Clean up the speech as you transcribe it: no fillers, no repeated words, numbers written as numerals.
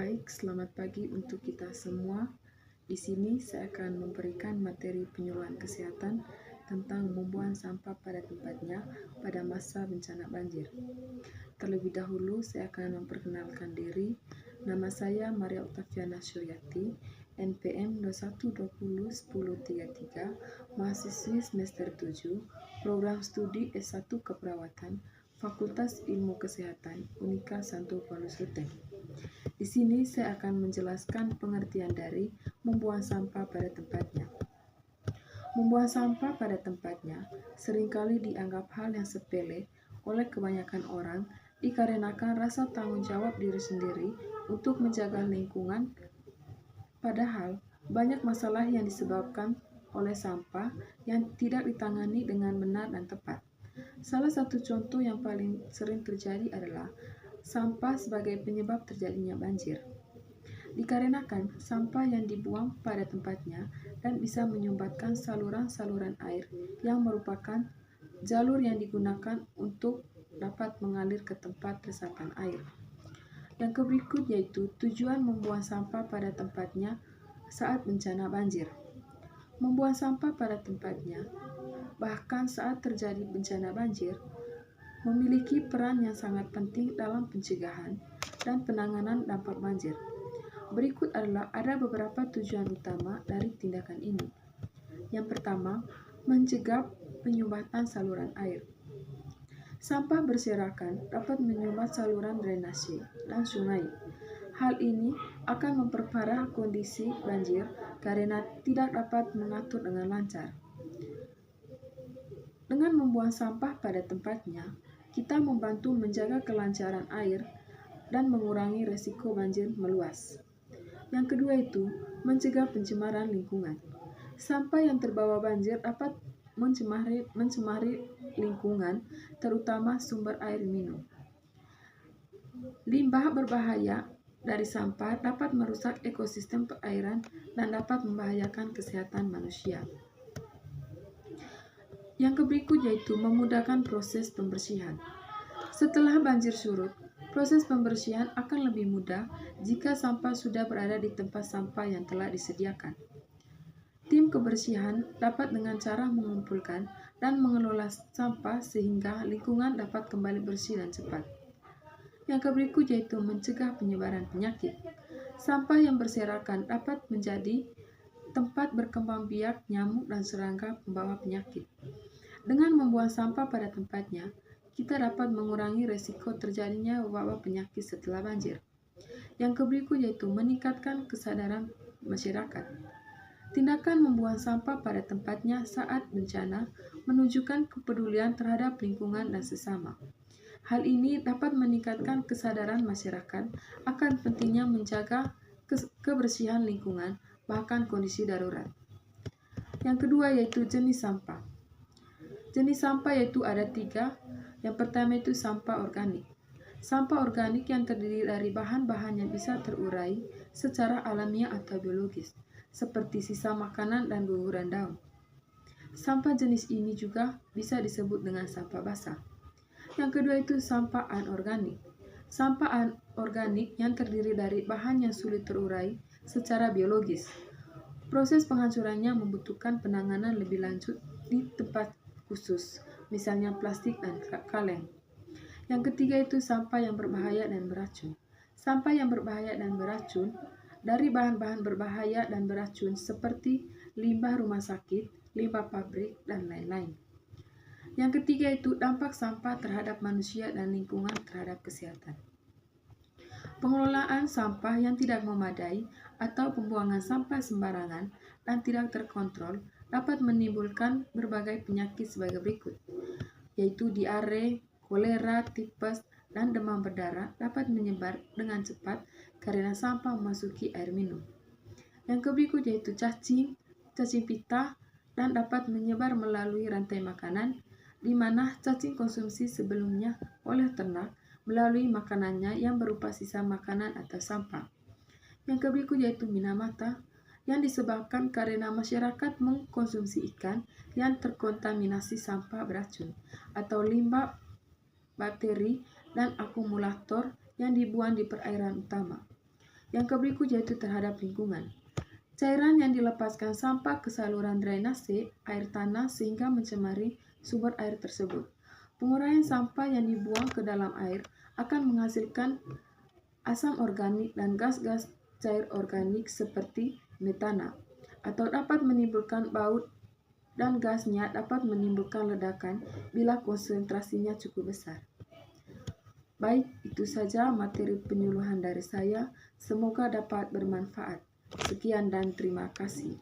Baik, selamat pagi untuk kita semua. Di sini saya akan memberikan materi penyuluhan kesehatan tentang membuang sampah pada tempatnya pada masa bencana banjir. Terlebih dahulu saya akan memperkenalkan diri. Nama saya Maria Octaviana Suryati, NPM 21201033, mahasiswi semester 7, program studi S1 Keperawatan, Fakultas Ilmu Kesehatan, Unika Santo Paulus Ruteng. Di sini saya akan menjelaskan pengertian dari membuang sampah pada tempatnya. Membuang sampah pada tempatnya seringkali dianggap hal yang sepele oleh kebanyakan orang dikarenakan rasa tanggung jawab diri sendiri untuk menjaga lingkungan. Padahal banyak masalah yang disebabkan oleh sampah yang tidak ditangani dengan benar dan tepat. Salah satu contoh yang paling sering terjadi adalah sampah sebagai penyebab terjadinya banjir. Dikarenakan sampah yang dibuang pada tempatnya dan bisa menyumbatkan saluran-saluran air yang merupakan jalur yang digunakan untuk dapat mengalir ke tempat resapan air. Yang berikut yaitu tujuan membuang sampah pada tempatnya saat bencana banjir. Membuang sampah pada tempatnya, bahkan saat terjadi bencana banjir, memiliki peran yang sangat penting dalam pencegahan dan penanganan dampak banjir. Berikut adalah ada beberapa tujuan utama dari tindakan ini. Yang pertama, mencegah penyumbatan saluran air. Sampah berserakan dapat menyumbat saluran drainase dan sungai. Hal ini akan memperparah kondisi banjir karena tidak dapat mengatur dengan lancar. Dengan membuang sampah pada tempatnya, kita membantu menjaga kelancaran air dan mengurangi resiko banjir meluas. Yang kedua itu, mencegah pencemaran lingkungan. Sampah yang terbawa banjir dapat mencemari lingkungan, terutama sumber air minum. Limbah berbahaya dari sampah dapat merusak ekosistem perairan dan dapat membahayakan kesehatan manusia. Yang berikut yaitu memudahkan proses pembersihan. Setelah banjir surut, proses pembersihan akan lebih mudah jika sampah sudah berada di tempat sampah yang telah disediakan. Tim kebersihan dapat dengan cara mengumpulkan dan mengelola sampah sehingga lingkungan dapat kembali bersih dan cepat. Yang berikut yaitu mencegah penyebaran penyakit. Sampah yang berserakan dapat menjadi tempat berkembang biak nyamuk dan serangga pembawa penyakit. Dengan membuang sampah pada tempatnya, kita dapat mengurangi resiko terjadinya wabah penyakit setelah banjir. Yang berikut yaitu meningkatkan kesadaran masyarakat. Tindakan membuang sampah pada tempatnya saat bencana menunjukkan kepedulian terhadap lingkungan dan sesama. Hal ini dapat meningkatkan kesadaran masyarakat akan pentingnya menjaga kebersihan lingkungan, bahkan kondisi darurat. Yang kedua yaitu jenis sampah. Jenis sampah yaitu ada 3. Yang pertama itu sampah organik. Sampah organik yang terdiri dari bahan-bahan yang bisa terurai secara alamiah atau biologis, seperti sisa makanan dan guguran daun. Sampah jenis ini juga bisa disebut dengan sampah basah. Yang kedua itu sampah anorganik. Sampah anorganik yang terdiri dari bahan yang sulit terurai secara biologis. Proses penghancurannya membutuhkan penanganan lebih lanjut di tempat khusus, misalnya plastik dan kaleng. Yang ketiga itu sampah yang berbahaya dan beracun. Sampah yang berbahaya dan beracun dari bahan-bahan berbahaya dan beracun seperti limbah rumah sakit, limbah pabrik, dan lain-lain. Yang ketiga itu dampak sampah terhadap manusia dan lingkungan terhadap kesehatan. Pengelolaan sampah yang tidak memadai atau pembuangan sampah sembarangan dan tidak terkontrol dapat menimbulkan berbagai penyakit sebagai berikut, yaitu diare, kolera, tipes, dan demam berdarah dapat menyebar dengan cepat karena sampah memasuki air minum. Yang berikut yaitu cacing pita, dan dapat menyebar melalui rantai makanan, di mana cacing konsumsi sebelumnya oleh ternak melalui makanannya yang berupa sisa makanan atau sampah. Yang berikut yaitu minamata, yang disebabkan karena masyarakat mengkonsumsi ikan yang terkontaminasi sampah beracun atau limbah bakteri dan akumulator yang dibuang di perairan utama. Yang berikut yaitu terhadap lingkungan. Cairan yang dilepaskan sampah ke saluran drainase air tanah sehingga mencemari sumber air tersebut. Penguraian sampah yang dibuang ke dalam air akan menghasilkan asam organik dan gas-gas cair organik seperti metana, atau dapat menimbulkan bau, dan gasnya dapat menimbulkan ledakan bila konsentrasinya cukup besar. Baik, itu saja materi penyuluhan dari saya. Semoga dapat bermanfaat. Sekian dan terima kasih.